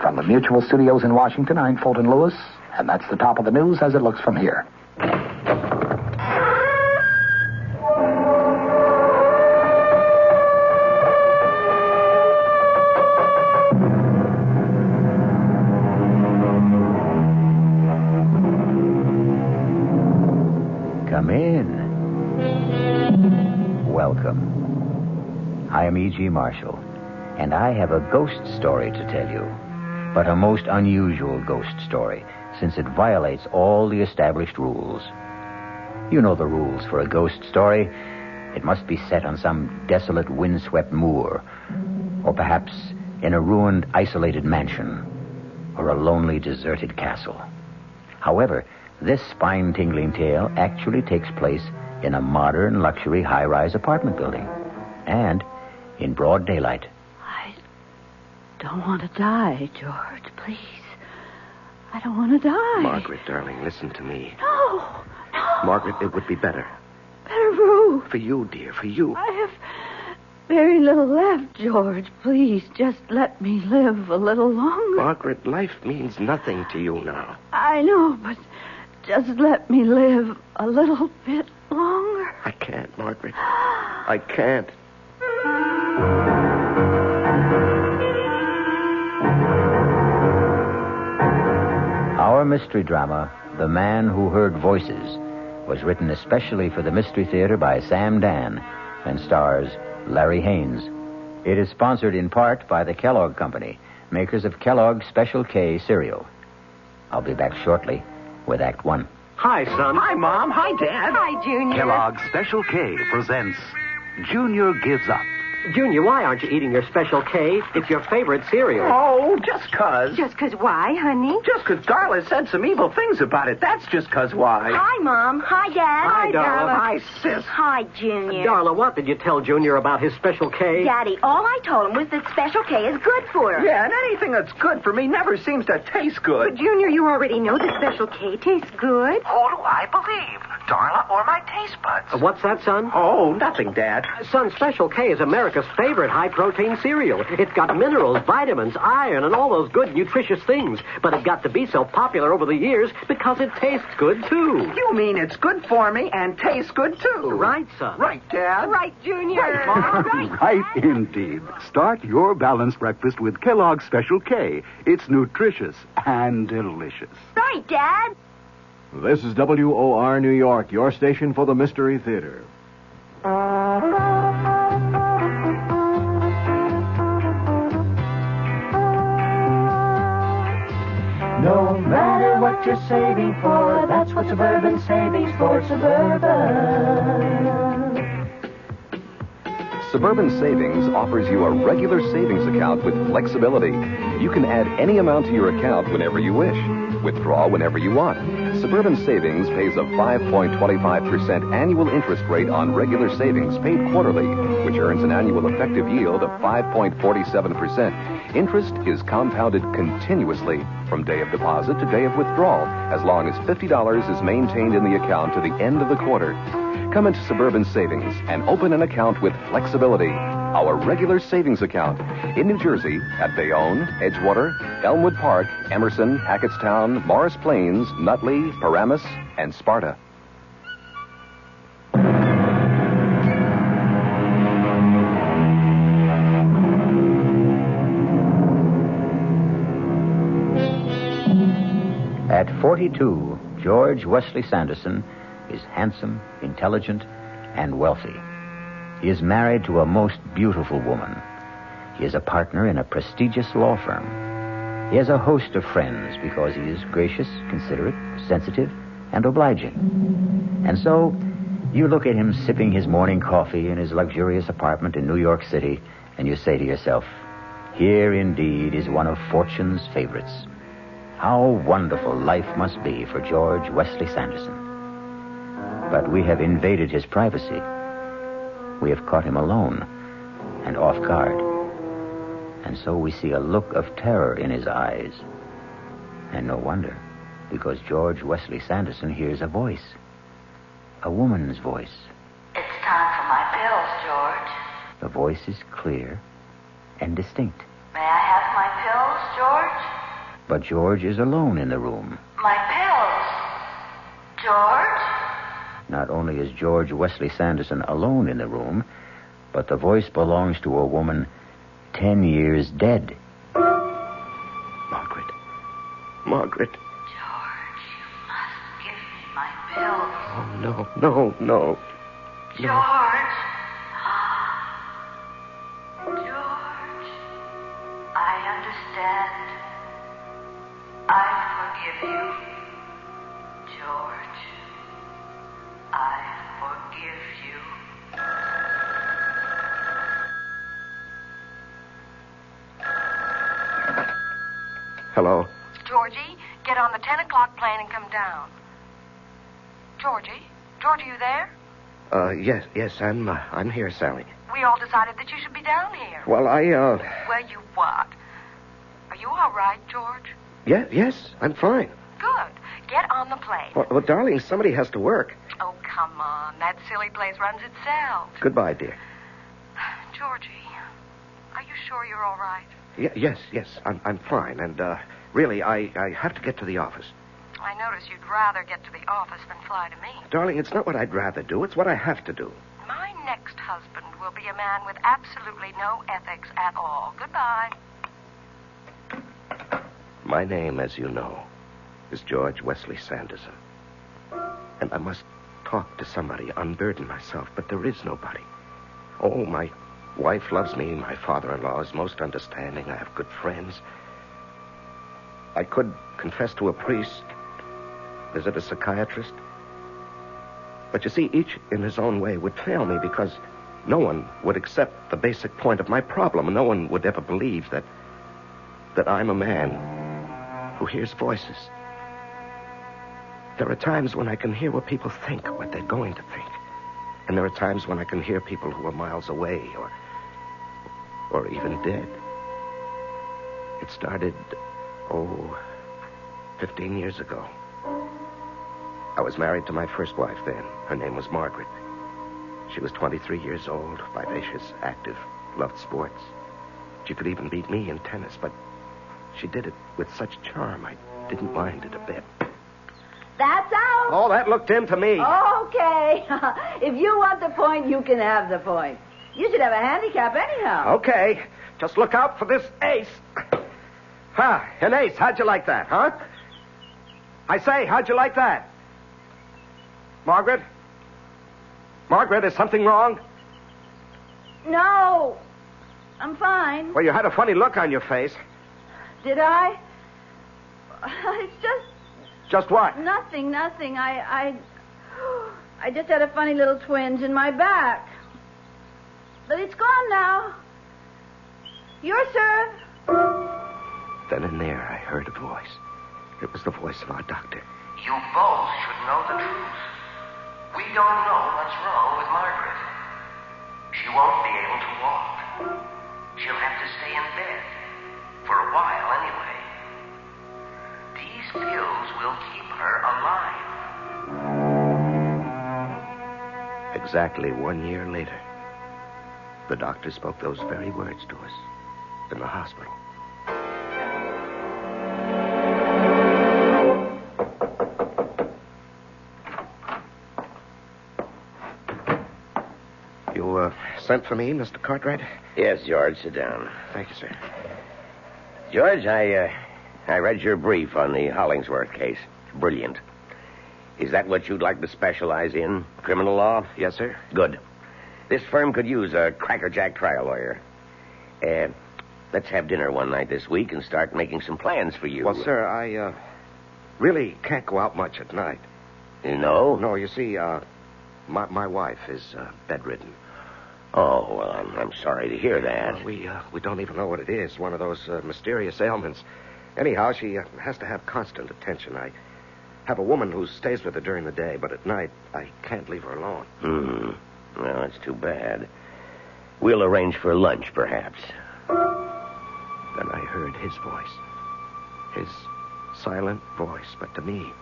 From the Mutual Studios in Washington, I'm Fulton Lewis, and that's the top of the news as it looks from here. Come in. Welcome. I am E.G. Marshall, and I have a ghost story to tell you, but a most unusual ghost story, since it violates all the established rules. You know the rules for a ghost story. It must be set on some desolate, windswept moor, or perhaps in a ruined, isolated mansion, or a lonely, deserted castle. However, this spine-tingling tale actually takes place in a modern, luxury, high-rise apartment building, and in broad daylight. I don't want to die, George, please. I don't want to die. Margaret, darling, listen to me. No. Margaret, it would be better. Better for who? For you, dear, for you. I have very little left, George. Please, just let me live a little longer. Margaret, life means nothing to you now. I know, but just let me live a little bit longer. I can't, Margaret. I can't. Our mystery drama, The Man Who Heard Voices, was written especially for the Mystery Theater by Sam Dan and stars Larry Haynes. It is sponsored in part by the Kellogg Company, makers of Kellogg's Special K cereal. I'll be back shortly with Act One. Hi, son. Hi, Mom. Hi, Dad. Hi, Junior. Kellogg's Special K presents Junior Gives Up. Junior, why aren't you eating your Special K? It's your favorite cereal. Oh, just 'cause. Just 'cause why, honey? Just 'cause Darla said some evil things about it. That's just 'cause why. Hi, Mom. Hi, Dad. Hi, Darla. Hi, sis. Hi, Junior. Darla, what did you tell Junior about his Special K? Daddy, all I told him was that Special K is good for her. Yeah, and anything that's good for me never seems to taste But, good. Junior, you already know that Special K tastes good. Who do I believe? Darla or my taste buds? What's that, son? Oh, nothing, Dad. Son, Special K is America's favorite high-protein cereal. It's got minerals, vitamins, iron, and all those good, nutritious things. But it got to be so popular over the years because it tastes good, too. You mean it's good for me and tastes good, too? Right, son. Right, Dad. Right, Junior. Right, Mom. Right, indeed. Start your balanced breakfast with Kellogg's Special K. It's nutritious and delicious. Right, Dad. This is WOR New York, your station for the Mystery Theater. No matter what you're saving for, that's what Suburban Savings for Suburban. Suburban Savings offers you a regular savings account with flexibility. You can add any amount to your account whenever you wish. Withdraw whenever you want. Suburban Savings pays a 5.25% annual interest rate on regular savings paid quarterly, which earns an annual effective yield of 5.47%. Interest is compounded continuously from day of deposit to day of withdrawal, as long as $50 is maintained in the account to the end of the quarter. Come into Suburban Savings and open an account with flexibility. Our regular savings account in New Jersey at Bayonne, Edgewater, Elmwood Park, Emerson, Hackettstown, Morris Plains, Nutley, Paramus, and Sparta. At 42, George Wesley Sanderson is handsome, intelligent, and wealthy. He is married to a most beautiful woman. He is a partner in a prestigious law firm. He has a host of friends because he is gracious, considerate, sensitive, and obliging. And so, you look at him sipping his morning coffee in his luxurious apartment in New York City, and you say to yourself, here indeed is one of fortune's favorites. How wonderful life must be for George Wesley Sanderson. But we have invaded his privacy. We have caught him alone and off guard. And so we see a look of terror in his eyes. And no wonder, because George Wesley Sanderson hears a voice. A woman's voice. It's time for my pills, George. The voice is clear and distinct. May I have my pills, George? But George is alone in the room. My pills. George? Not only is George Wesley Sanderson alone in the room, but the voice belongs to a woman 10 years dead. Margaret. Margaret. George, you must give me my pills. Oh, no. George. George. I understand. I forgive you. George. I forgive you. Hello? Georgie, get on the 10 o'clock plane and come down. Georgie? George, are you there? Yes, I'm here, Sally. We all decided that you should be down here. Well, Well, you what? Are you all right, George? Yes, I'm fine. Good. Get on the plane. Well, darling, somebody has to work. Oh, come on. That silly place runs itself. Goodbye, dear. Georgie, are you sure you're all right? Yes, I'm fine. And, really, I have to get to the office. I notice you'd rather get to the office than fly to me. Darling, it's not what I'd rather do. It's what I have to do. My next husband will be a man with absolutely no ethics at all. Goodbye. My name, as you know, is George Wesley Sanderson. And I must talk to somebody, unburden myself, but there is nobody. Oh, my wife loves me. My father-in-law is most understanding. I have good friends. I could confess to a priest, visit a psychiatrist. But you see, each in his own way would fail me because no one would accept the basic point of my problem. No one would ever believe that I'm a man who hears voices. There are times when I can hear what people think, what they're going to think. And there are times when I can hear people who are miles away or even dead. It started, 15 years ago. I was married to my first wife then. Her name was Margaret. She was 23 years old, vivacious, active, loved sports. She could even beat me in tennis, but she did it with such charm, I didn't mind it a bit. That's out. Oh, that looked into me. Okay. If you want the point, you can have the point. You should have a handicap anyhow. Okay. Just look out for this ace. An ace. How'd you like that, huh? I say, how'd you like that? Margaret? Margaret, is something wrong? No. I'm fine. Well, you had a funny look on your face. Did I? It's just... Just what? Nothing. I just had a funny little twinge in my back. But it's gone now. Your serve. Then and there, I heard a voice. It was the voice of our doctor. You both should know the truth. We don't know what's wrong with Margaret. She won't be able to walk. She'll have to stay in bed. For a while, anyway. These pills will keep her alive. Exactly 1 year later, the doctor spoke those very words to us in the hospital. You, sent for me, Mr. Cartwright? Yes, George, sit down. Thank you, sir. George, I read your brief on the Hollingsworth case. Brilliant. Is that what you'd like to specialize in? Criminal law? Yes, sir. Good. This firm could use a crackerjack trial lawyer. Let's have dinner one night this week and start making some plans for you. Well, sir, I really can't go out much at night. No? No, you see, my wife is bedridden. Oh, well, I'm sorry to hear that. We don't even know what it is. One of those mysterious ailments. Anyhow, she has to have constant attention. I have a woman who stays with her during the day, but at night I can't leave her alone. Well, that's too bad. We'll arrange for lunch, perhaps. Then I heard his voice. His silent voice, but to me,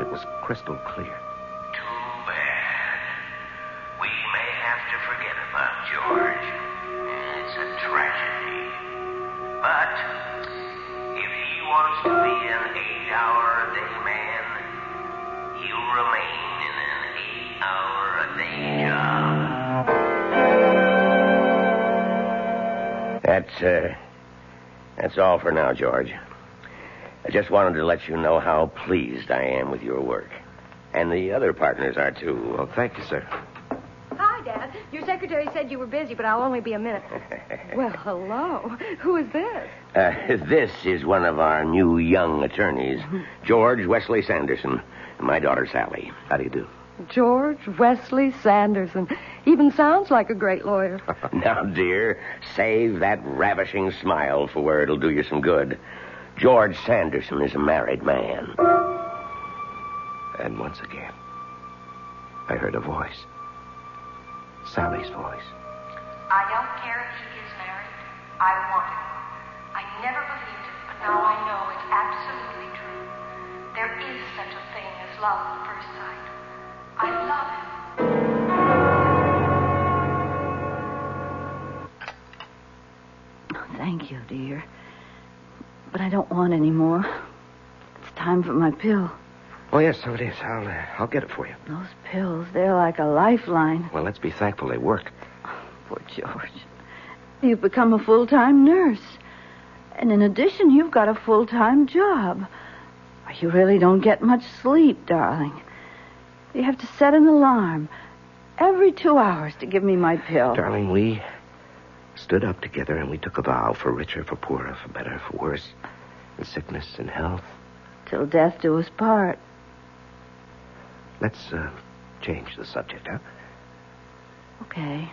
it was crystal clear. Too bad. We may have to forget about George. It's a tragedy. But if he wants to be an 8-hour-a-day man, he'll remain in an 8-hour-a-day job. That's all for now, George. I just wanted to let you know how pleased I am with your work. And the other partners are, too. Well, thank you, sir. Hi, Dad. Your secretary said you were busy, but I'll only be a minute. Well, hello. Who is this? This is one of our new young attorneys, George Wesley Sanderson, and my daughter, Sally. How do you do? George Wesley Sanderson. Even sounds like a great lawyer. Now, dear, save that ravishing smile for where it'll do you some good. George Sanderson is a married man. And once again, I heard a voice. Sally's voice. I don't care if he is married. I want him. I never believed it, but now I know it's absolutely true. There is such a thing as love at first sight. I love him. Oh, thank you, dear. But I don't want any more. It's time for my pill. Oh, yes, so it is. I'll get it for you. Those pills, they're like a lifeline. Well, let's be thankful they work. Poor George. You've become a full-time nurse. And in addition, you've got a full-time job. You really don't get much sleep, darling. You have to set an alarm every 2 hours to give me my pill. Darling, we stood up together and we took a vow for richer, for poorer, for better, for worse, in sickness and health. Till death do us part. Let's change the subject, huh? Okay.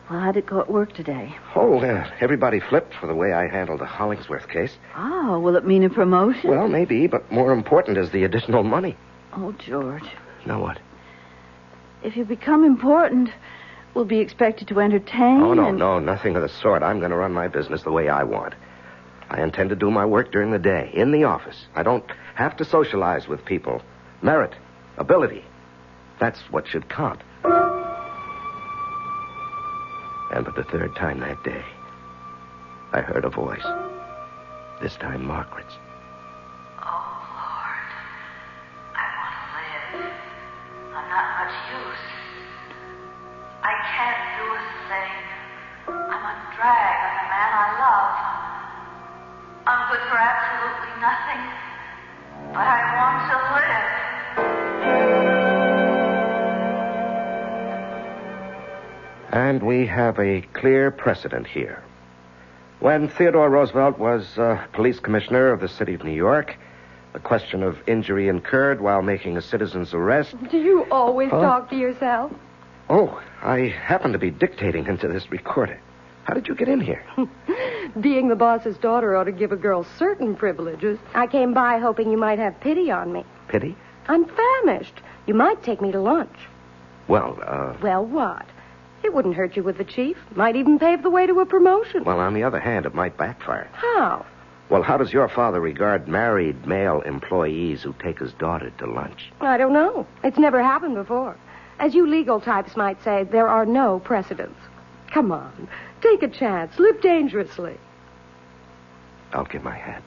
Well, how'd it go at work today? Oh, everybody flipped for the way I handled the Hollingsworth case. Oh, will it mean a promotion? Well, maybe, but more important is the additional money. Oh, George. Now what? If you become important, we'll be expected to entertain. Oh, no, nothing of the sort. I'm going to run my business the way I want. I intend to do my work during the day, in the office. I don't have to socialize with people. Merit, ability, that's what should count. And for the third time that day, I heard a voice. This time Margaret's. Oh, Lord. I want to live. I'm not much use. I can't do a thing. I'm a drag on the man I love. I'm good for absolutely nothing. But I want to live. And we have a clear precedent here. When Theodore Roosevelt was police commissioner of the city of New York, a question of injury incurred while making a citizen's arrest... Do you always talk to yourself? Oh, I happen to be dictating into this recorder. How did you get in here? Being the boss's daughter ought to give a girl certain privileges. I came by hoping you might have pity on me. Pity? I'm famished. You might take me to lunch. Well, Well, what? It wouldn't hurt you with the chief. Might even pave the way to a promotion. Well, on the other hand, it might backfire. How? Well, how does your father regard married male employees who take his daughter to lunch? I don't know. It's never happened before. As you legal types might say, there are no precedents. Come on. Take a chance. Live dangerously. I'll give my hat.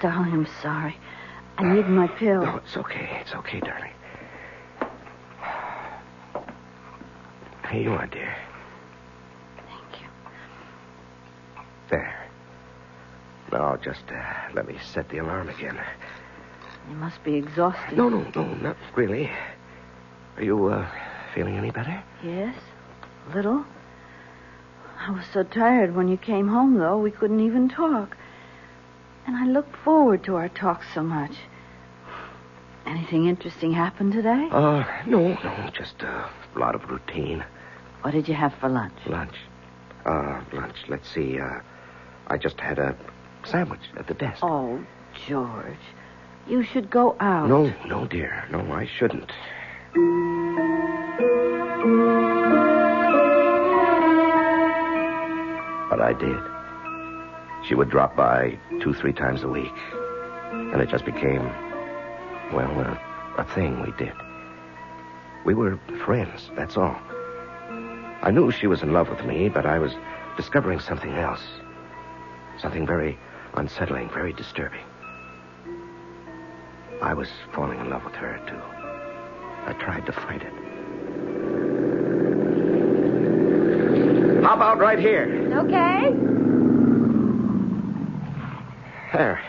Darling, I'm sorry. I need my pill. No, it's okay. It's okay, darling. Here you are, dear. Thank you. There. Now, just let me set the alarm again. You must be exhausted. No, not really. Are you feeling any better? Yes, a little. I was so tired when you came home, though, we couldn't even talk. And I looked forward to our talk so much. Anything interesting happen today? No, just a lot of routine. What did you have for lunch? Lunch. Let's see. I just had a sandwich at the desk. Oh, George. You should go out. No, dear. No, I shouldn't. But I did. She would drop by 2-3 times a week. And it just became, well, a thing we did. We were friends, that's all. I knew she was in love with me, but I was discovering something else. Something very unsettling, very disturbing. I was falling in love with her, too. I tried to fight it. How about right here? Okay. There.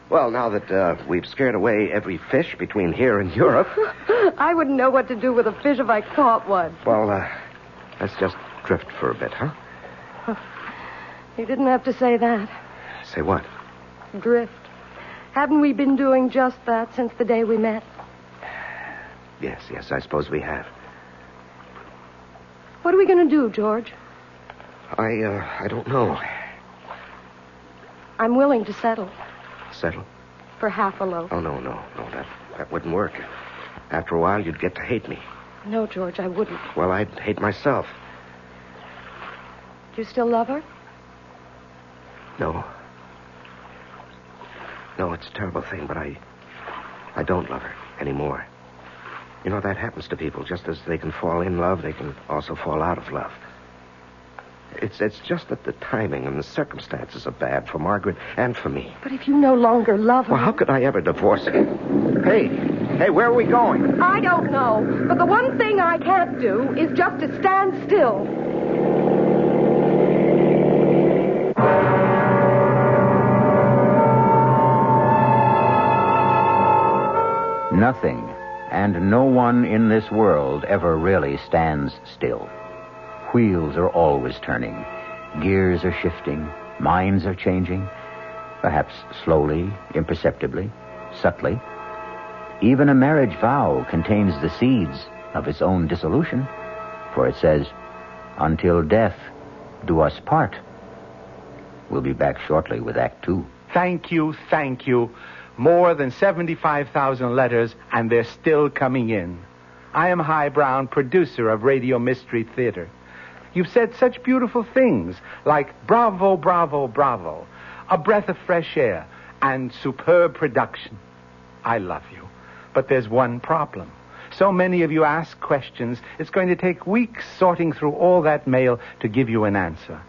Well, now that we've scared away every fish between here and Europe... I wouldn't know what to do with a fish if I caught one. Well, let's just drift for a bit, huh? You didn't have to say that. Say what? Drift. Haven't we been doing just that since the day we met? Yes, I suppose we have. What are we going to do, George? I don't know. I'm willing to settle. Settle? For half a loaf. Oh, no, that wouldn't work. After a while, you'd get to hate me. No, George, I wouldn't. Well, I'd hate myself. Do you still love her? No. No, it's a terrible thing, but I don't love her anymore. You know, that happens to people. Just as they can fall in love, they can also fall out of love. It's just that the timing and the circumstances are bad for Margaret and for me. But if you no longer love her... Well, how could I ever divorce her? Hey, where are we going? I don't know. But the one thing I can't do is just to stand still. Nothing and no one in this world ever really stands still. Wheels are always turning. Gears are shifting. Minds are changing. Perhaps slowly, imperceptibly, subtly. Even a marriage vow contains the seeds of its own dissolution. For it says, "Until death do us part." We'll be back shortly with Act 2. Thank you. More than 75,000 letters, and they're still coming in. I am High Brown, producer of Radio Mystery Theater. You've said such beautiful things, like bravo, bravo, bravo, a breath of fresh air, and superb production. I love you. But there's one problem. So many of you ask questions, it's going to take weeks sorting through all that mail to give you an answer.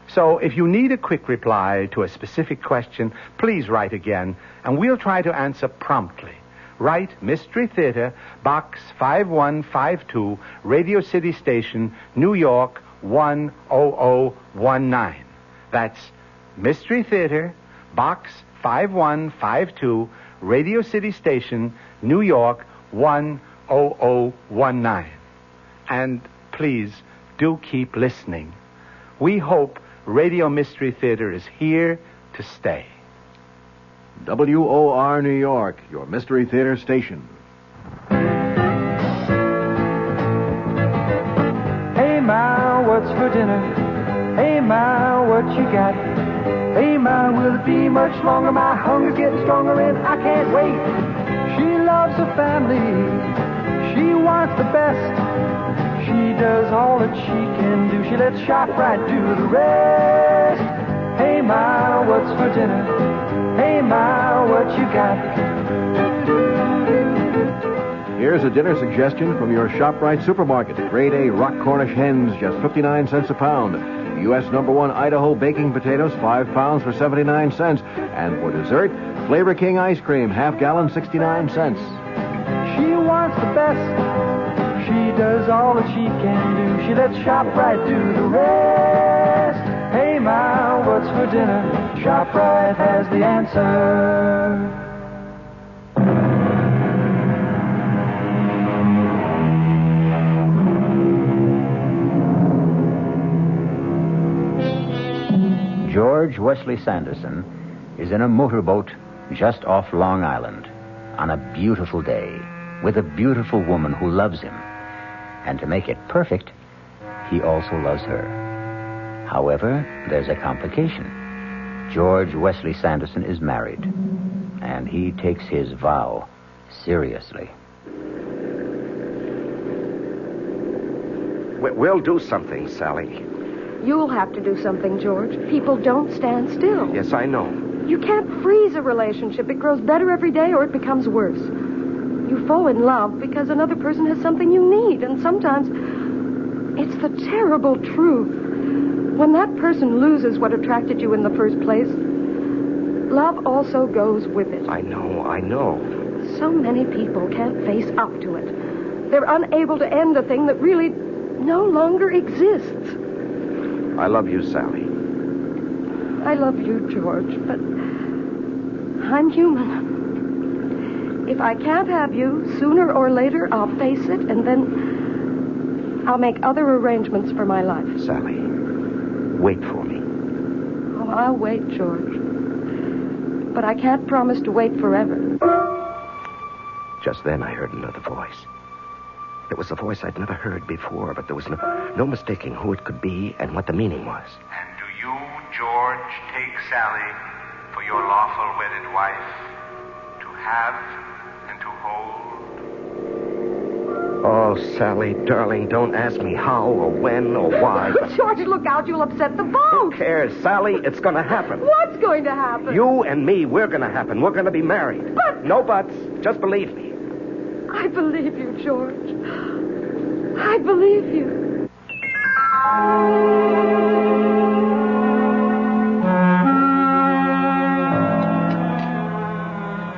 So if you need a quick reply to a specific question, please write again, and we'll try to answer promptly. Write Mystery Theater, Box 5152, Radio City Station, New York, 10019. That's Mystery Theater, Box 5152, Radio City Station, New York, 10019. And please, do keep listening. We hope Radio Mystery Theater is here to stay. WOR New York, your Mystery Theater station. Hey, Ma, what's for dinner? Hey, Ma, what you got? Hey, Ma, will it be much longer? My hunger's getting stronger and I can't wait. She loves her family. She wants the best. She does all that she can do. She lets ShopRite do the rest. Hey, Ma, what's for dinner? Hey, Ma, what you got? Here's a dinner suggestion from your ShopRite supermarket. Grade A Rock Cornish hens, just 59 cents a pound. U.S. #1 Idaho baking potatoes, 5 pounds for 79 cents. And for dessert, Flavor King ice cream, half gallon, 69 cents. She wants the best. She does all that she can do. She lets ShopRite do the rest. Hey, Ma, what's for dinner? ShopRite has the answer. George Wesley Sanderson is in a motorboat just off Long Island on a beautiful day with a beautiful woman who loves him. And to make it perfect, he also loves her. However, there's a complication. George Wesley Sanderson is married, and he takes his vow seriously. We'll do something, Sally. You'll have to do something, George. People don't stand still. Yes, I know. You can't freeze a relationship. It grows better every day or it becomes worse. You fall in love because another person has something you need, and sometimes it's the terrible truth. When that person loses what attracted you in the first place, love also goes with it. I know. So many people can't face up to it. They're unable to end a thing that really no longer exists. I love you, Sally. I love you, George, but I'm human. If I can't have you, sooner or later I'll face it, and then I'll make other arrangements for my life. Sally, wait for me. Oh, I'll wait, George. But I can't promise to wait forever. Just then I heard another voice. It was a voice I'd never heard before, but there was no mistaking who it could be and what the meaning was. And do you, George, take Sally for your lawful wedded wife to have and to hold? Oh, Sally, darling, don't ask me how or when or why. George, look out, you'll upset the boat. Who cares, Sally? It's going to happen. What's going to happen? You and me, we're going to happen. We're going to be married. But... No buts. Just believe me. I believe you, George. I believe you.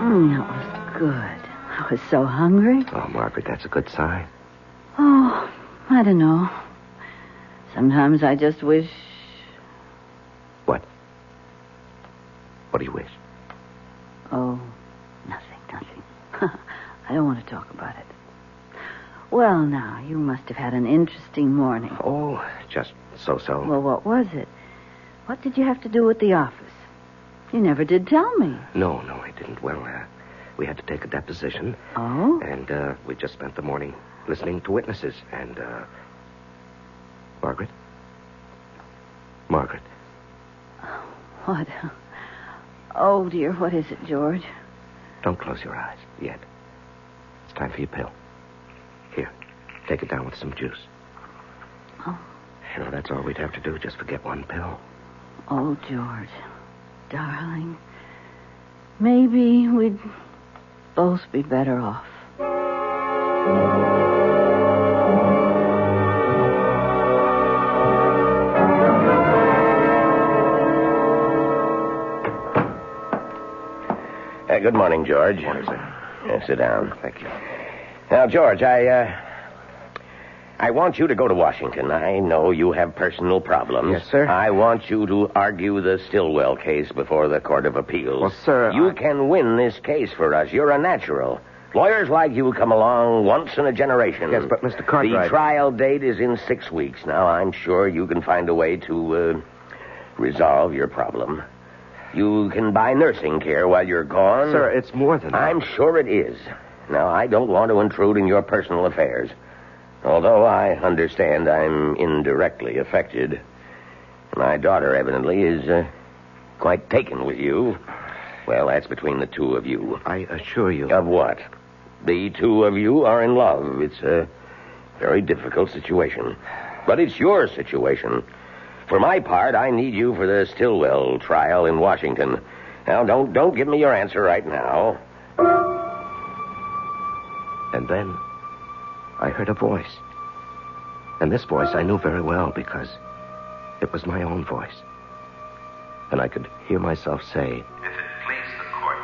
That was good. I was so hungry. Oh, Margaret, that's a good sign. Oh, I don't know. Sometimes I just wish... What? What do you wish? Oh, nothing. I don't want to talk about it. Well, now, you must have had an interesting morning. Oh, just so-so. Well, what was it? What did you have to do at the office? You never did tell me. No, I didn't. Well, we had to take a deposition. Oh? And we just spent the morning listening to witnesses. And, Margaret? What? Oh, dear, what is it, George? Don't close your eyes yet. It's time for your pill. Here, take it down with some juice. Oh. You know, that's all we'd have to do, just forget one pill. Oh, George, darling, maybe we'd both be better off. Good morning, George. Morning, sir. Sit down. Thank you. Now, George, I want you to go to Washington. I know you have personal problems. Yes, sir. I want you to argue the Stillwell case before the Court of Appeals. Well, sir, you can win this case for us. You're a natural. Lawyers like you come along once in a generation. Yes, but Mr. Cartwright... The trial date is in 6 weeks. Now, I'm sure you can find a way to resolve your problem. You can buy nursing care while you're gone. Sir, it's more than that. I'm sure it is. Now, I don't want to intrude in your personal affairs. Although I understand I'm indirectly affected. My daughter, evidently, is quite taken with you. Well, that's between the two of you. I assure you. Of what? The two of you are in love. It's a very difficult situation. But it's your situation. For my part, I need you for the Stillwell trial in Washington. Now, don't give me your answer right now. And then I heard a voice. And this voice I knew very well because it was my own voice. And I could hear myself say, If it please the court,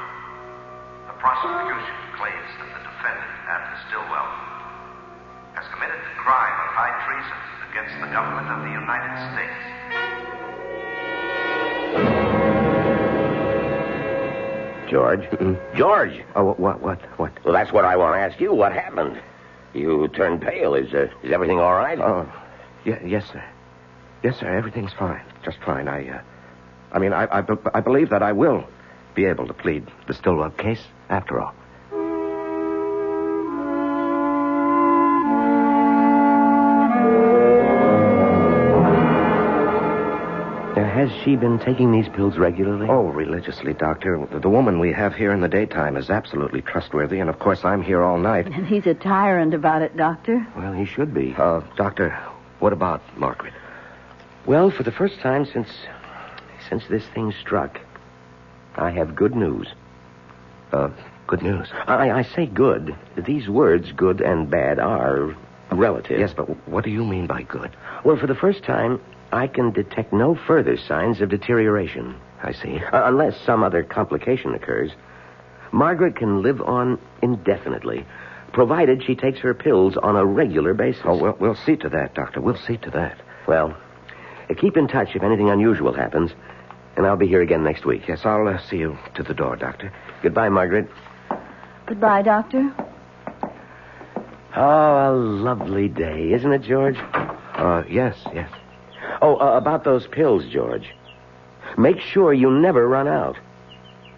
the prosecution claims that the defendant, Anna Stillwell, has committed the crime of high treason against the government of the United States. George? George! Oh, what? Well, that's what I want to ask you. What happened? You turned pale. Is everything all right? Oh, yes, sir. Yes, sir, everything's fine. Just fine. I believe that I will be able to plead the Stillwell case after all. Has she been taking these pills regularly? Oh, religiously, Doctor. The woman we have here in the daytime is absolutely trustworthy, and of course I'm here all night. And he's a tyrant about it, Doctor. Well, he should be. Doctor, what about Margaret? Well, for the first time since this thing struck, I have good news. Good news. I say good. These words, good and bad, are relative. Yes, but what do you mean by good? Well, for the first time, I can detect no further signs of deterioration. I see. Unless some other complication occurs. Margaret can live on indefinitely, provided she takes her pills on a regular basis. Oh, we'll see to that, Doctor. We'll see to that. Well, keep in touch if anything unusual happens, and I'll be here again next week. Yes, I'll see you to the door, Doctor. Goodbye, Margaret. Goodbye, Doctor. Oh, a lovely day, isn't it, George? Yes. Oh, about those pills, George. Make sure you never run out.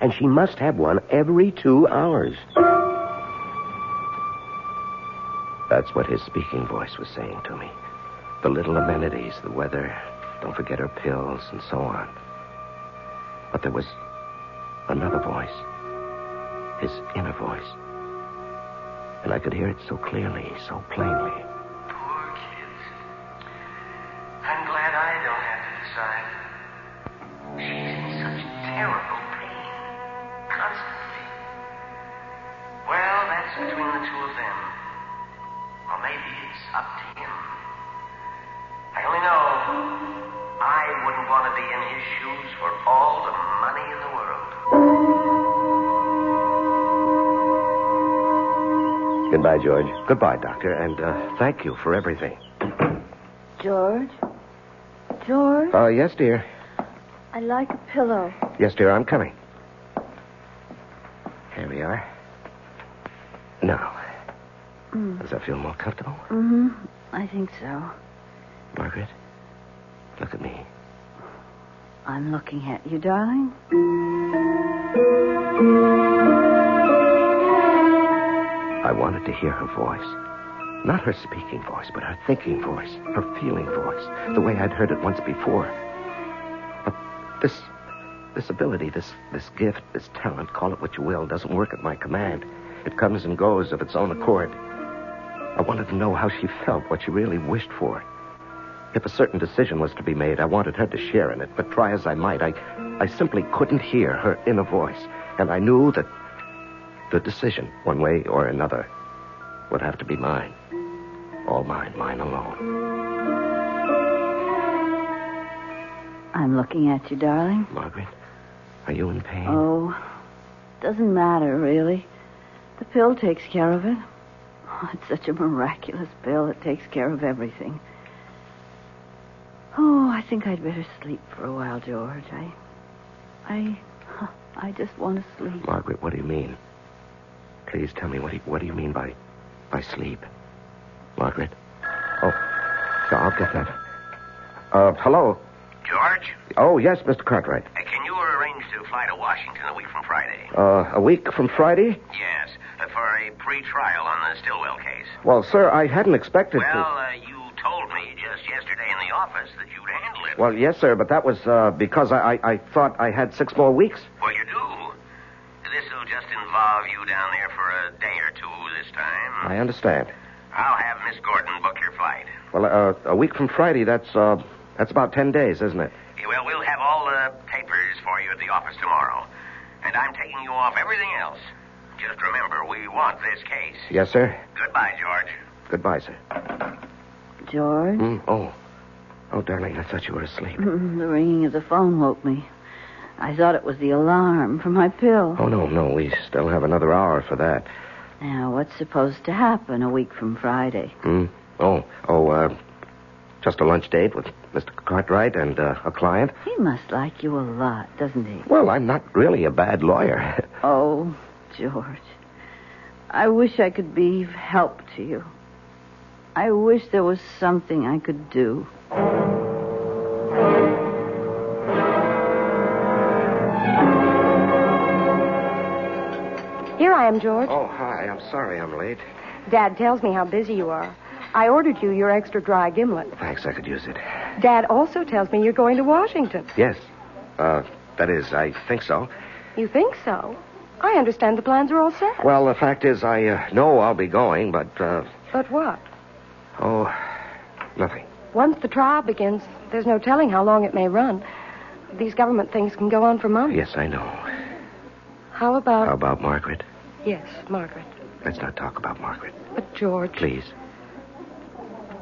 And she must have one every 2 hours. That's what his speaking voice was saying to me. The little amenities, the weather, don't forget her pills, and so on. But there was another voice. His inner voice. And I could hear it so clearly, so plainly. Poor kids. I'm glad I don't have to decide. She's in such terrible pain. Constantly. Well, that's between the two of them. Or maybe it's up to him. I only know I wouldn't want to be in his shoes for all the money in the world. Goodbye, George. Goodbye, Doctor, and thank you for everything. George? George? Yes, dear. I'd like a pillow. Yes, dear, I'm coming. Here we are. Now, does that feel more comfortable? Mm-hmm. I think so. Margaret, look at me. I'm looking at you, darling. I wanted to hear her voice. Not her speaking voice, but her thinking voice, her feeling voice, the way I'd heard it once before. But this ability, this gift, this talent, call it what you will, doesn't work at my command. It comes and goes of its own accord. I wanted to know how she felt, what she really wished for. If a certain decision was to be made, I wanted her to share in it, but try as I might, I simply couldn't hear her inner voice. And I knew that the decision, one way or another, would have to be mine. All mine alone. I'm looking at you, darling. Margaret, are you in pain? Oh, doesn't matter, really. The pill takes care of it. Oh, it's such a miraculous pill. It takes care of everything. Oh, I think I'd better sleep for a while, George. I just want to sleep. Margaret, what do you mean? Please tell me, what do you mean by sleep? Margaret? Oh, yeah, I'll get that. Hello? George? Oh, yes, Mr. Cartwright. Can you arrange to fly to Washington a week from Friday? A week from Friday? Yes, for a pre-trial on the Stillwell case. Well, sir, I hadn't expected to... You told me just yesterday in the office that you'd handle it. Well, yes, sir, but that was because I thought I had 6 more weeks. Well, you do. This'll just involve you down there for a day or two this time. I understand. I'll have Miss Gordon book your flight. Well, a week from Friday, that's about 10 days, isn't it? Well, we'll have all the papers for you at the office tomorrow. And I'm taking you off everything else. Just remember, we want this case. Yes, sir. Goodbye, George. Goodbye, sir. George? Oh, darling, I thought you were asleep. The ringing of the phone woke me. I thought it was the alarm for my pill. Oh, no, we still have another hour for that. Now, what's supposed to happen a week from Friday? Just a lunch date with Mr. Cartwright and a client. He must like you a lot, doesn't he? Well, I'm not really a bad lawyer. Oh, George. I wish I could be of help to you. I wish there was something I could do. Here I am, George. Oh, hi. I'm sorry I'm late. Dad tells me how busy you are. I ordered you your extra dry gimlet. Thanks, I could use it. Dad also tells me you're going to Washington. Yes. That is, I think so. You think so? I understand the plans are all set. Well, the fact is, I know I'll be going, but, But what? Oh, nothing. Once the trial begins, there's no telling how long it may run. These government things can go on for months. Yes, I know. How about... How about Margaret? Yes, Margaret. Let's not talk about Margaret. But, George... Please.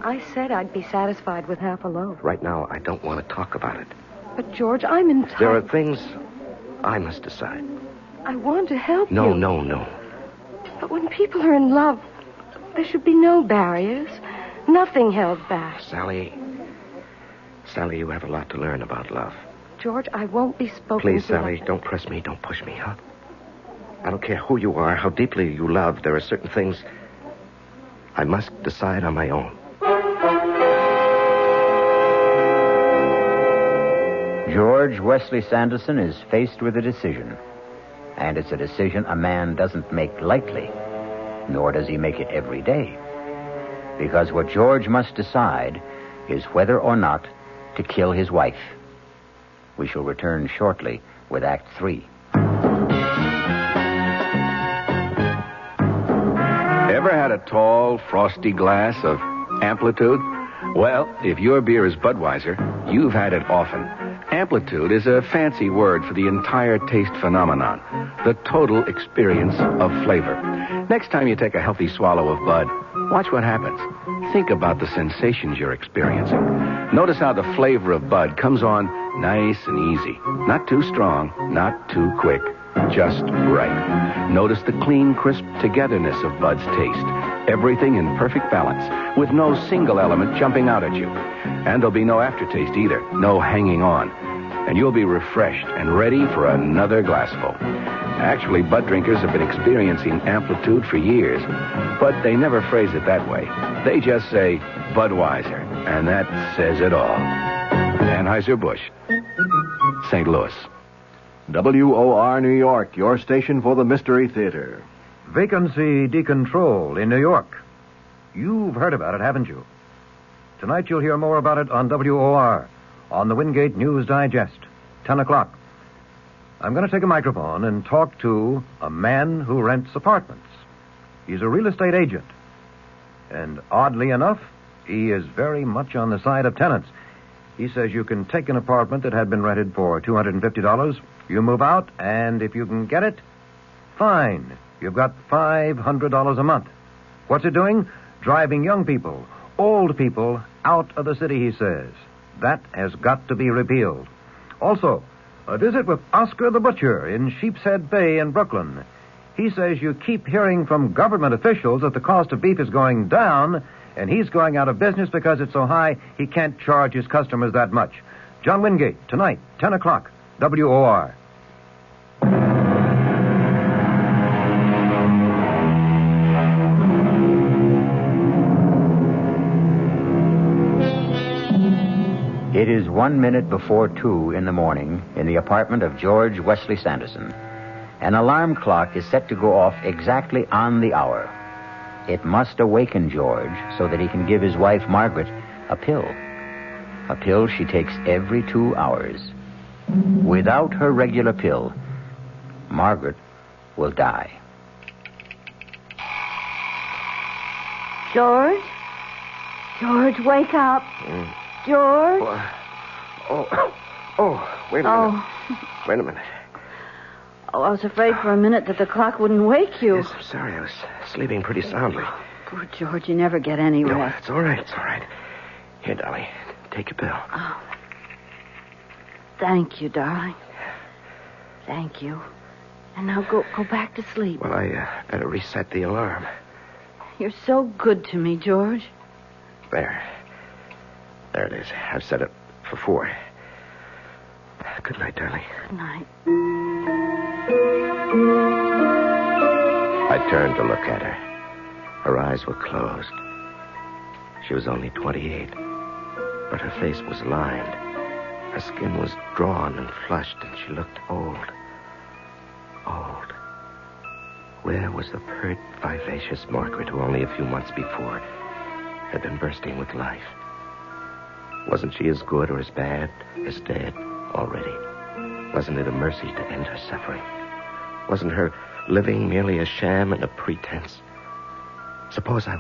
I said I'd be satisfied with half a loaf. Right now, I don't want to talk about it. But, George, I'm entitled... There are things I must decide. I want to help you. No. But when people are in love, there should be no barriers. Nothing held back. Sally, you have a lot to learn about love. George, I won't be spoken Please, to Sally, like... don't press me. Don't push me, huh? I don't care who you are, how deeply you love. There are certain things I must decide on my own. George Wesley Sanderson is faced with a decision. And it's a decision a man doesn't make lightly, nor does he make it every day. Because what George must decide is whether or not to kill his wife. We shall return shortly with Act 3. Ever had a tall, frosty glass of Amplitude? Well, if your beer is Budweiser, you've had it often. Amplitude is a fancy word for the entire taste phenomenon, the total experience of flavor. Next time you take a healthy swallow of Bud, watch what happens. Think about the sensations you're experiencing. Notice how the flavor of Bud comes on nice and easy. Not too strong, not too quick, just right. Notice the clean, crisp togetherness of Bud's taste. Everything in perfect balance, with no single element jumping out at you. And there'll be no aftertaste either, no hanging on. And you'll be refreshed and ready for another glassful. Actually, Bud drinkers have been experiencing Amplitude for years, but they never phrase it that way. They just say Budweiser, and that says it all. Anheuser-Busch, St. Louis. WOR New York, your station for the Mystery Theater. Vacancy decontrol in New York. You've heard about it, haven't you? Tonight you'll hear more about it on WOR, on the Wingate News Digest, 10 o'clock. I'm going to take a microphone and talk to a man who rents apartments. He's a real estate agent. And oddly enough, he is very much on the side of tenants. He says you can take an apartment that had been rented for $250, you move out, and if you can get it, fine. You've got $500 a month. What's it doing? Driving young people, old people, out of the city, he says. That has got to be repealed. Also, a visit with Oscar the Butcher in Sheepshead Bay in Brooklyn. He says you keep hearing from government officials that the cost of beef is going down, and he's going out of business because it's so high he can't charge his customers that much. John Wingate, tonight, 10 o'clock, WOR. It is 1 minute before 2 in the morning in the apartment of George Wesley Sanderson. An alarm clock is set to go off exactly on the hour. It must awaken George so that he can give his wife, Margaret, a pill. A pill she takes every 2 hours. Without her regular pill, Margaret will die. George? George, wake up. George? Wait a minute. Wait a minute. Oh, I was afraid for a minute that the clock wouldn't wake you. Yes, I'm sorry. I was sleeping pretty soundly. Poor George, you never get any No, rest. it's all right. It's all right. Here, Dolly, take your pill. Oh. Thank you, darling. Thank you. And now go back to sleep. Well, I better reset the alarm. You're so good to me, George. There it is. I've set it for 4. Good night, darling. Good night. I turned to look at her. Her eyes were closed. She was only 28, but her face was lined. Her skin was drawn and flushed, and she looked old. Old. Where was the pert, vivacious Margaret who only a few months before had been bursting with life? Wasn't she as good or as bad as dead already? Wasn't it a mercy to end her suffering? Wasn't her living merely a sham and a pretense? Suppose I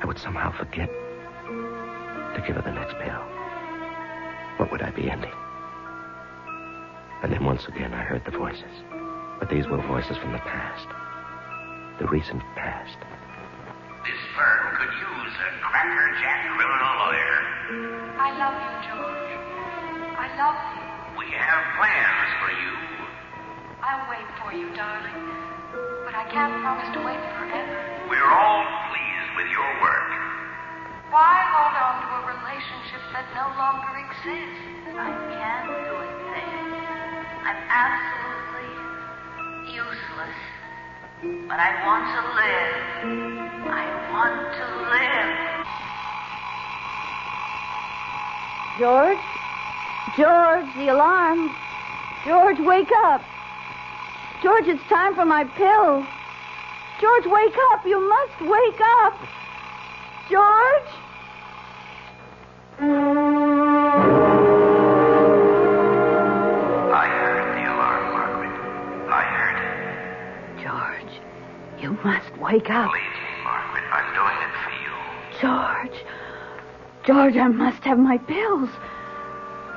would somehow forget to give her the next pill. What would I be ending? And then once again I heard the voices. But these were voices from the past. the recent past. This firm could use a crackerjack criminal lawyer. I love you, George. I love you. We have plans for you. I'll wait for you, darling. But I can't promise to wait forever. We're all pleased with your work. Why hold on to a relationship that no longer exists? I can't do a thing. I'm absolutely useless. But I want to live. I want to live. George? George, the alarm. George, wake up. George, it's time for my pill. George, wake up. You must wake up. George? I heard the alarm, Margaret. I heard it. George, you must wake up. Believe me, Margaret, I'm doing it for you. George. George, I must have my pills.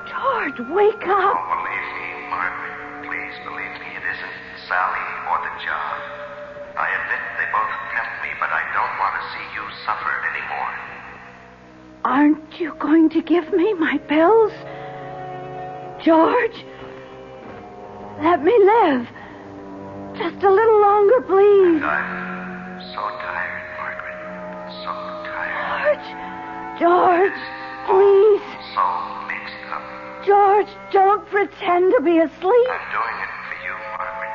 George, wake up. Oh, believe me, Margaret. Please believe me. It isn't Sally or the job. I admit they both tempt me, but I don't want to see you suffer anymore. Aren't you going to give me my pills? George, let me live. Just a little longer, please. I'm so tired, Margaret. So tired. George, please. So mixed up. George, don't pretend to be asleep. I'm doing it for you, Margaret.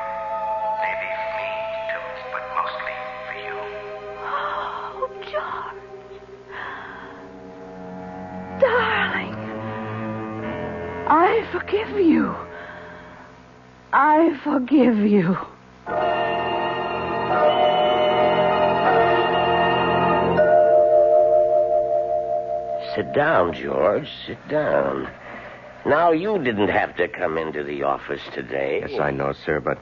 Maybe for me, too, but mostly for you. Oh, George. Darling. I forgive you. I forgive you. Sit down, George. Sit down. Now, you didn't have to come into the office today. Yes, I know, sir, but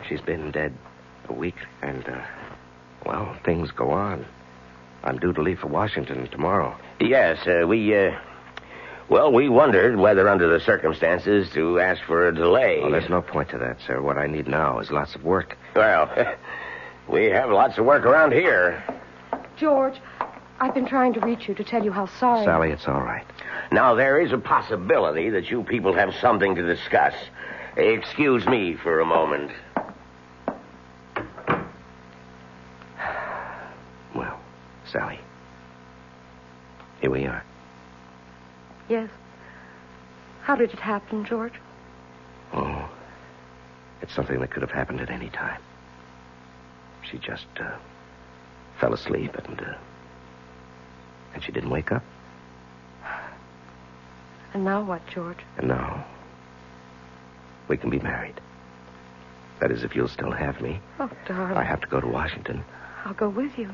she's been dead a week, and, well, things go on. I'm due to leave for Washington tomorrow. Yes, we wondered whether, under the circumstances, to ask for a delay. Oh, there's no point to that, sir. What I need now is lots of work. Well, we have lots of work around here. George, I've been trying to reach you to tell you how sorry... Sally, it's all right. Now, there is a possibility that you people have something to discuss. Excuse me for a moment. Well, Sally, here we are. Yes. How did it happen, George? Oh, it's something that could have happened at any time. She just fell asleep and she didn't wake up. And now what, George? And now we can be married. That is, if you'll still have me. Oh, darling. I have to go to Washington. I'll go with you.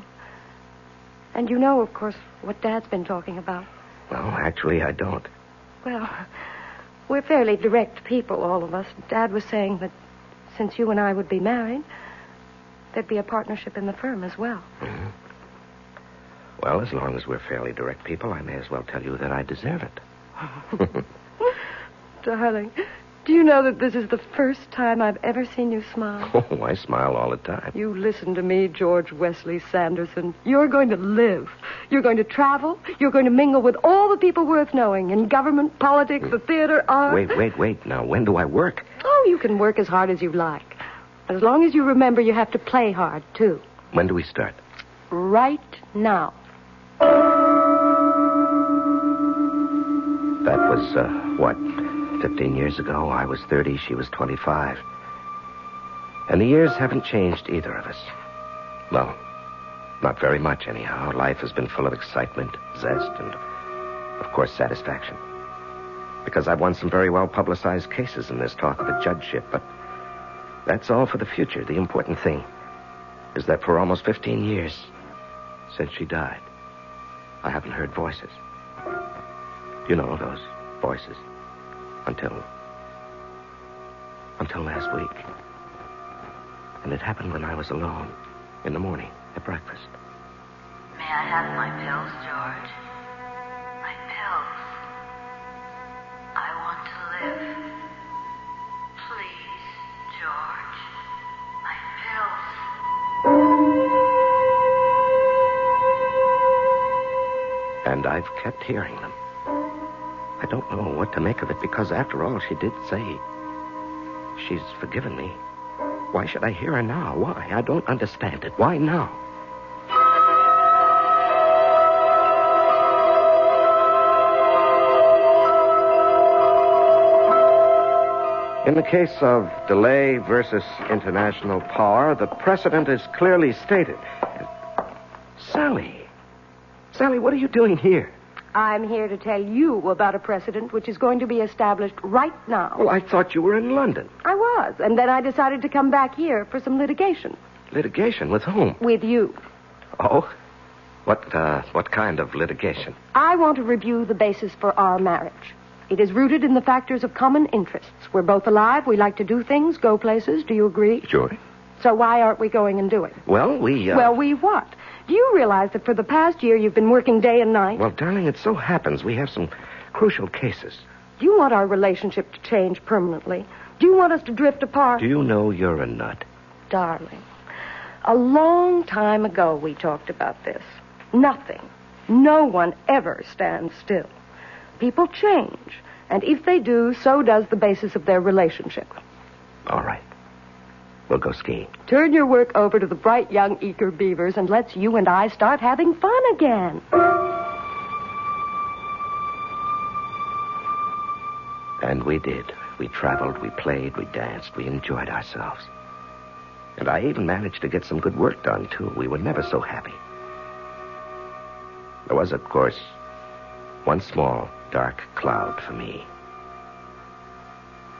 And you know, of course, what Dad's been talking about. Well, actually, I don't. Well, we're fairly direct people, all of us. Dad was saying that since you and I would be married, there'd be a partnership in the firm as well. Mm-hmm. Well, as long as we're fairly direct people, I may as well tell you that I deserve it. Darling, do you know that this is the first time I've ever seen you smile? Oh, I smile all the time. You listen to me, George Wesley Sanderson. You're going to live. You're going to travel. You're going to mingle with all the people worth knowing in government, politics, the theater, art. Wait. Now, when do I work? Oh, you can work as hard as you like. As long as you remember you have to play hard, too. When do we start? Right now. That was, 15 years ago? I was 30, she was 25. And the years haven't changed either of us. Well, not very much, anyhow. Life has been full of excitement, zest, and, of course, satisfaction. Because I've won some very well-publicized cases in this talk of a judgeship, but that's all for the future. The important thing is that for almost 15 years since she died, I haven't heard voices. You know, those voices. Until last week. And it happened when I was alone in the morning at breakfast. May I have my pills, George? My pills. I want to live. Please, George. My pills. And I've kept hearing them. I don't know what to make of it because, after all, she did say she's forgiven me. Why should I hear her now? Why? I don't understand it. Why now? In the case of delay versus international power, the precedent is clearly stated. Sally. Sally, what are you doing here? I'm here to tell you about a precedent which is going to be established right now. Well, I thought you were in London. I was, and then I decided to come back here for some litigation. Litigation? With whom? With you. Oh? What kind of litigation? I want to review the basis for our marriage. It is rooted in the factors of common interests. We're both alive. We like to do things, go places. Do you agree? Sure. So why aren't we going and doing? Well, we... Well, we what? Do you realize that for the past year you've been working day and night? Well, darling, it so happens we have some crucial cases. Do you want our relationship to change permanently? Do you want us to drift apart? Do you know you're a nut? Darling, a long time ago we talked about this. Nothing, no one ever stands still. People change, and if they do, so does the basis of their relationship. All right. We'll go skiing. Turn your work over to the bright young eager beavers, and let's you and I start having fun again. And we did. We traveled, we played, we danced, we enjoyed ourselves. And I even managed to get some good work done, too. We were never so happy. There was, of course, one small, dark cloud for me.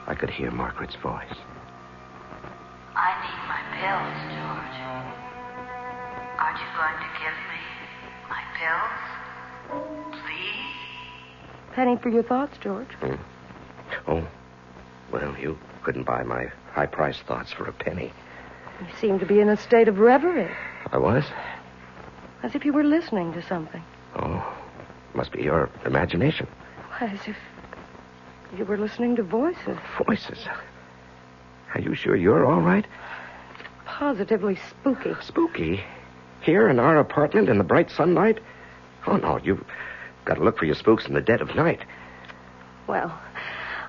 I could hear Margaret's voice. I need my pills, George. Aren't you going to give me my pills? Please? Penny for your thoughts, George. Oh, well, you couldn't buy my high-priced thoughts for a penny. You seem to be in a state of reverie. I was? As if you were listening to something. Oh, must be your imagination. Why, as if you were listening to voices. Voices? Are you sure you're all right? Positively spooky. Spooky? Here in our apartment in the bright sunlight? Oh, no, you've got to look for your spooks in the dead of night. Well,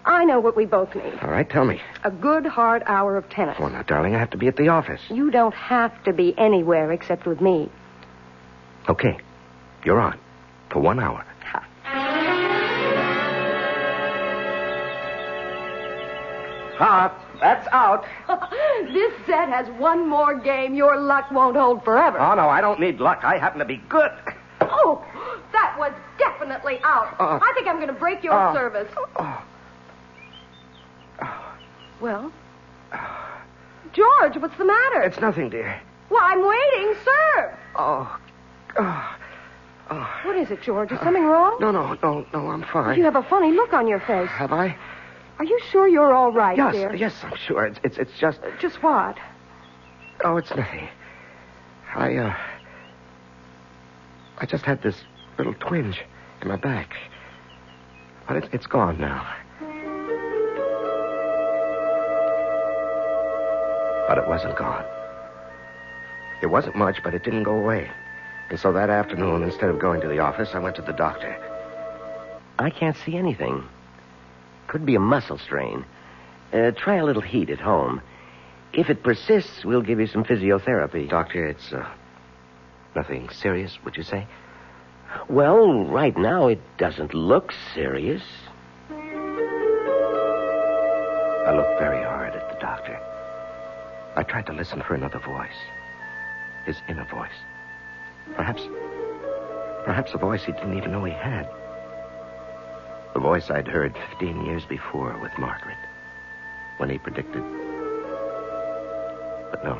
I know what we both need. All right, tell me. A good hard hour of tennis. Oh, now, darling, I have to be at the office. You don't have to be anywhere except with me. Okay, you're on. For 1 hour. That's out. This set has one more game. Your luck won't hold forever. Oh, no, I don't need luck. I happen to be good. Oh, that was definitely out. I think I'm going to break your service. Well? George, what's the matter? It's nothing, dear. Well, I'm waiting. Serve. What is it, George? Is something wrong? No, I'm fine. You have a funny look on your face. Have I? Are you sure you're all right, dear? Yes, I'm sure. It's just... Just what? Oh, it's nothing. I just had this little twinge in my back. But it's gone now. But it wasn't gone. It wasn't much, but it didn't go away. And so that afternoon, instead of going to the office, I went to the doctor. I can't see anything. Could be a muscle strain. Try a little heat at home. If it persists, we'll give you some physiotherapy. Doctor, it's nothing serious, would you say? Well, right now it doesn't look serious. I looked very hard at the doctor. I tried to listen for another voice. His inner voice. Perhaps a voice he didn't even know he had. The voice I'd heard 15 years before with Margaret, when he predicted. But no,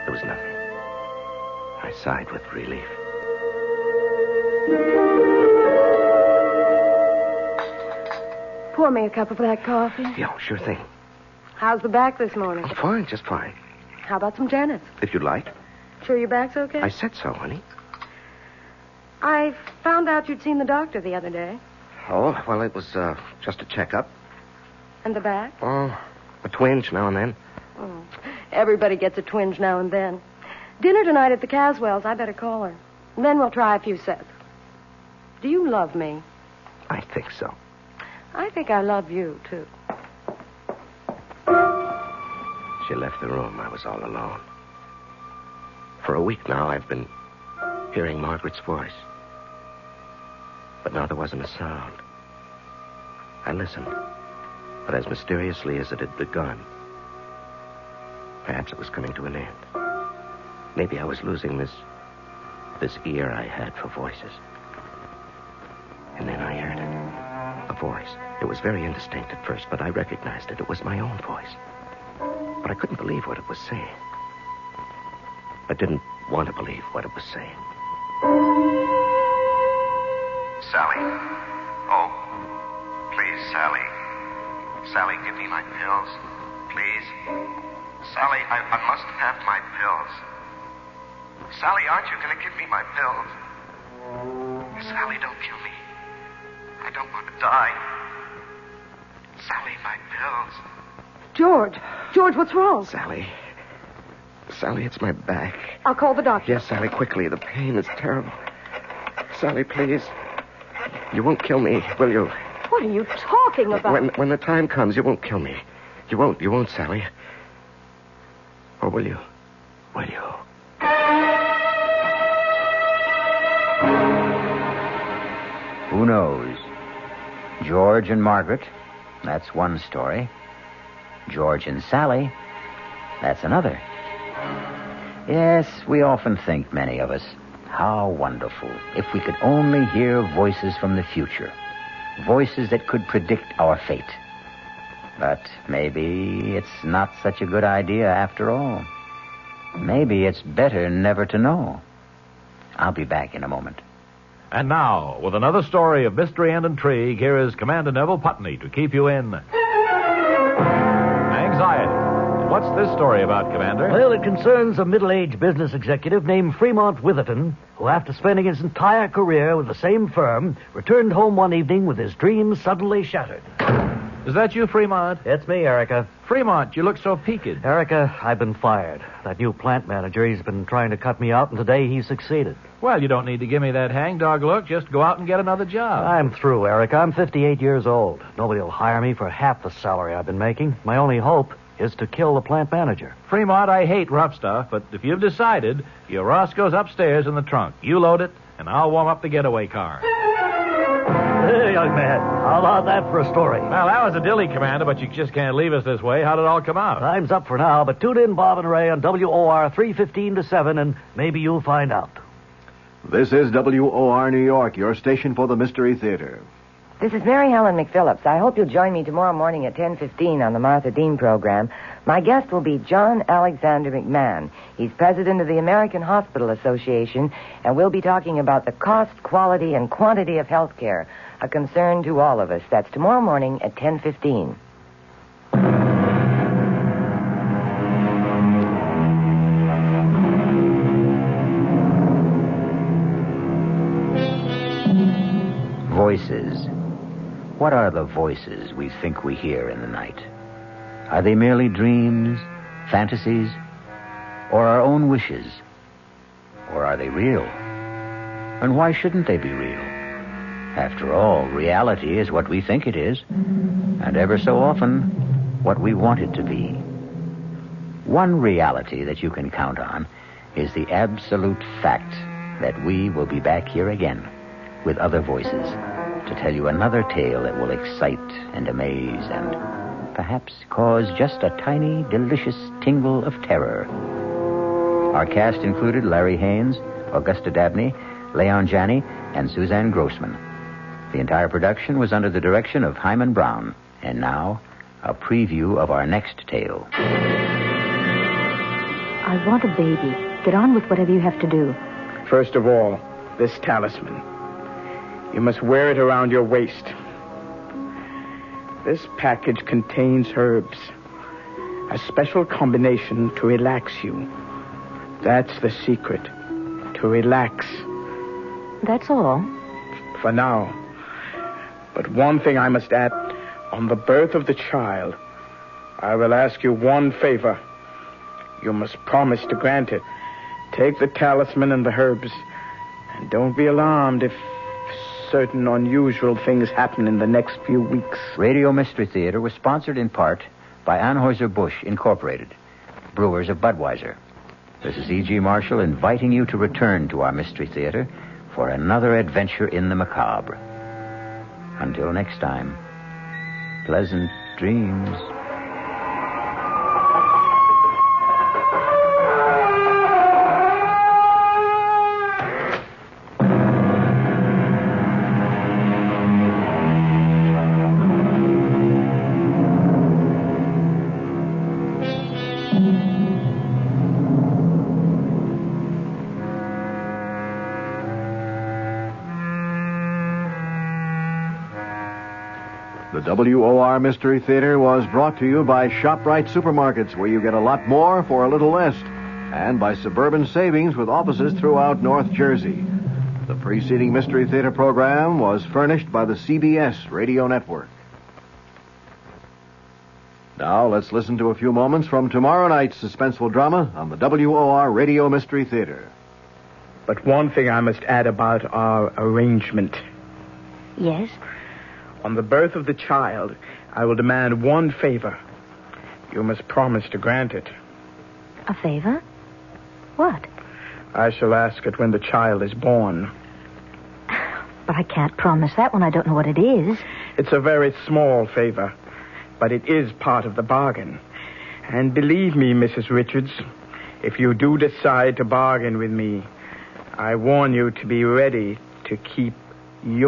there was nothing. I sighed with relief. Pour me a cup of that coffee. Yeah, sure thing. How's the back this morning? Fine, just fine. How about some tennis? If you'd like. Sure your back's okay? I said so, honey. I found out you'd seen the doctor the other day. Oh, well, it was just a checkup. And the back? Oh, a twinge now and then. Oh, everybody gets a twinge now and then. Dinner tonight at the Caswells. I better call her. And then we'll try a few sets. do you love me? I think so. I think I love you, too. She left the room. I was all alone. For a week now, I've been hearing Margaret's voice. But now there wasn't a sound. I listened, but as mysteriously as it had begun, perhaps it was coming to an end. Maybe I was losing this ear I had for voices. And then I heard it. A voice. It was very indistinct at first, but I recognized it. It was my own voice. But I couldn't believe what it was saying. I didn't want to believe what it was saying. Sally. Oh, please, Sally. Sally, give me my pills. Please. Sally, I must have my pills. Sally, aren't you going to give me my pills? Sally, don't kill me. I don't want to die. Sally, my pills. George, what's wrong? Sally, it's my back. I'll call the doctor. Yes, Sally, quickly. The pain is terrible. Sally, please. You won't kill me, will you? What are you talking about? When the time comes, you won't kill me. You won't, Sally. Or will you? Will you? Who knows? George and Margaret, that's one story. George and Sally, that's another. Yes, we often think, many of us, how wonderful if we could only hear voices from the future. Voices that could predict our fate. But maybe it's not such a good idea after all. Maybe it's better never to know. I'll be back in a moment. And now, with another story of mystery and intrigue, here is Commander Neville Putney to keep you in anxiety. What's this story about, Commander? Well, it concerns a middle-aged business executive named Fremont Witherton, who, after spending his entire career with the same firm, returned home one evening with his dreams suddenly shattered. Is that you, Fremont? It's me, Erica. Fremont, you look so peaked. Erica, I've been fired. That new plant manager, he's been trying to cut me out, and today he succeeded. Well, you don't need to give me that hangdog look. Just go out and get another job. I'm through, Erica. I'm 58 years old. Nobody will hire me for half the salary I've been making. My only hope is to kill the plant manager. Fremont, I hate rough stuff, but if you've decided, your Roscoe's upstairs in the trunk. You load it, and I'll warm up the getaway car. Hey, young man, how about that for a story? Well, that was a dilly, Commander, but you just can't leave us this way. How did it all come out? Time's up for now, but tune in, Bob and Ray, on WOR 3:15 to 7, and maybe you'll find out. This is WOR New York, your station for the Mystery Theater. This is Mary Helen McPhillips. I hope you'll join me tomorrow morning at 10:15 on the Martha Dean program. My guest will be John Alexander McMahon. He's president of the American Hospital Association, and we'll be talking about the cost, quality, and quantity of health care, a concern to all of us. That's tomorrow morning at 10:15. Voices. What are the voices we think we hear in the night? Are they merely dreams, fantasies, or our own wishes? Or are they real? And why shouldn't they be real? After all, reality is what we think it is, and ever so often, what we want it to be. One reality that you can count on is the absolute fact that we will be back here again with other voices to tell you another tale that will excite and amaze and perhaps cause just a tiny, delicious tingle of terror. Our cast included Larry Haynes, Augusta Dabney, Leon Janney, and Suzanne Grossman. The entire production was under the direction of Hyman Brown. And now, a preview of our next tale. I want a baby. Get on with whatever you have to do. First of all, this talisman. You must wear it around your waist. This package contains herbs. A special combination to relax you. That's the secret. To relax. That's all? For now. But one thing I must add. On the birth of the child, I will ask you one favor. You must promise to grant it. Take the talisman and the herbs. And don't be alarmed if certain unusual things happen in the next few weeks. Radio Mystery Theater was sponsored in part by Anheuser-Busch Incorporated, brewers of Budweiser. This is E.G. Marshall inviting you to return to our Mystery Theater for another adventure in the macabre. Until next time, pleasant dreams. The WOR Mystery Theater was brought to you by ShopRite Supermarkets, where you get a lot more for a little less, and by Suburban Savings with offices throughout North Jersey. The preceding Mystery Theater program was furnished by the CBS Radio Network. Now let's listen to a few moments from tomorrow night's suspenseful drama on the WOR Radio Mystery Theater. But one thing I must add about our arrangement. Yes? On the birth of the child, I will demand one favor. You must promise to grant it. A favor? What? I shall ask it when the child is born. But I can't promise that when I don't know what it is. It's a very small favor, but it is part of the bargain. And believe me, Mrs. Richards, if you do decide to bargain with me, I warn you to be ready to keep your